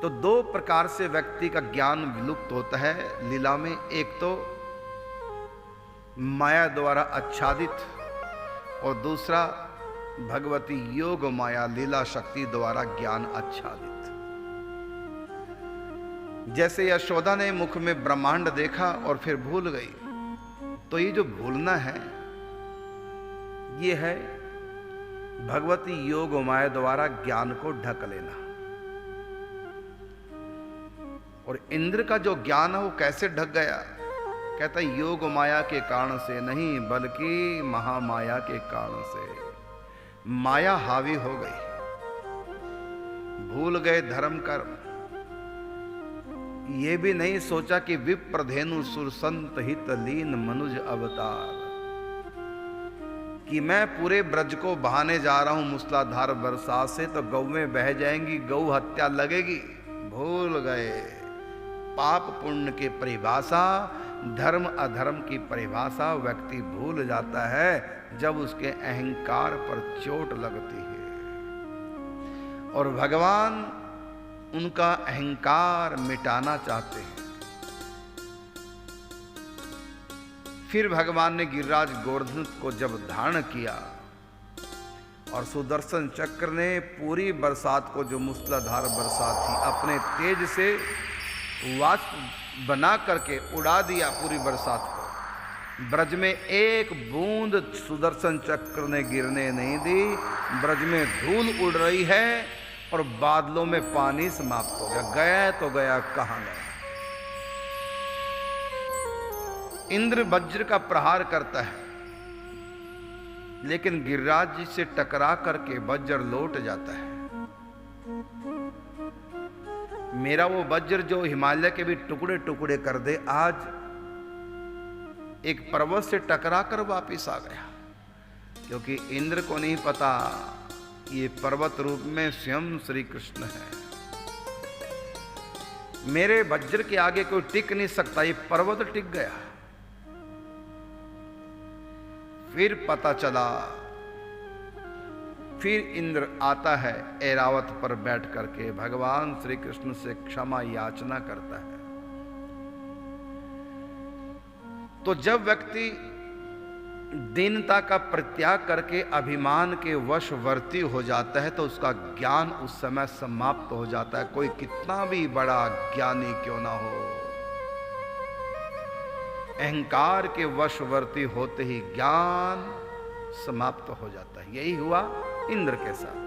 तो दो प्रकार से व्यक्ति का ज्ञान विलुप्त होता है लीला में। एक तो माया द्वारा आच्छादित और दूसरा भगवती योग माया लीला शक्ति द्वारा ज्ञान आच्छादित। जैसे यशोदा ने मुख में ब्रह्मांड देखा और फिर भूल गई, तो ये जो भूलना है ये है भगवती योग माया द्वारा ज्ञान को ढक लेना। और इंद्र का जो ज्ञान है वो कैसे ढक गया? कहता है योग माया के कारण से नहीं बल्कि महामाया के कारण से। माया हावी हो गई, भूल गए धर्म कर्म। ये भी नहीं सोचा कि विप्रधेनु सुरसंत हित लीन मनुज अवतार, कि मैं पूरे ब्रज को बहाने जा रहा हूं मूसलाधार बरसा से, तो गौएं बह जाएंगी, गौ हत्या लगेगी। भूल गए पाप पुण्य की परिभाषा, धर्म अधर्म की परिभाषा व्यक्ति भूल जाता है जब उसके अहंकार पर चोट लगती है। और भगवान उनका अहंकार मिटाना चाहते हैं। फिर भगवान ने गिरिराज गोवर्धन को जब धारण किया और सुदर्शन चक्र ने पूरी बरसात को, जो मूसलाधार बरसात थी, अपने तेज से वाष्प बना करके उड़ा दिया पूरी बरसात को। ब्रज में एक बूंद सुदर्शन चक्र ने गिरने नहीं दी। ब्रज में धूल उड़ रही है और बादलों में पानी समाप्त हो गया। गया तो गया, कहां गया? इंद्र वज्र का प्रहार करता है, लेकिन गिरिराज जी से टकरा करके वज्र लौट जाता है। मेरा वो वज्र जो हिमालय के भी टुकड़े टुकड़े कर दे, आज एक पर्वत से टकरा कर वापिस आ गया। क्योंकि इंद्र को नहीं पता ये पर्वत रूप में स्वयं श्री कृष्ण है। मेरे वज्र के आगे कोई टिक नहीं सकता, ये पर्वत टिक गया। फिर पता चला, फिर इंद्र आता है ऐरावत पर बैठ करके भगवान श्री कृष्ण से क्षमा याचना करता है। तो जब व्यक्ति दीनता का परित्याग करके अभिमान के वशवर्ती हो जाता है, तो उसका ज्ञान उस समय समाप्त हो जाता है। कोई कितना भी बड़ा ज्ञानी क्यों ना हो, अहंकार के वशवर्ती होते ही ज्ञान समाप्त हो जाता है। यही हुआ इंद्र के साथ।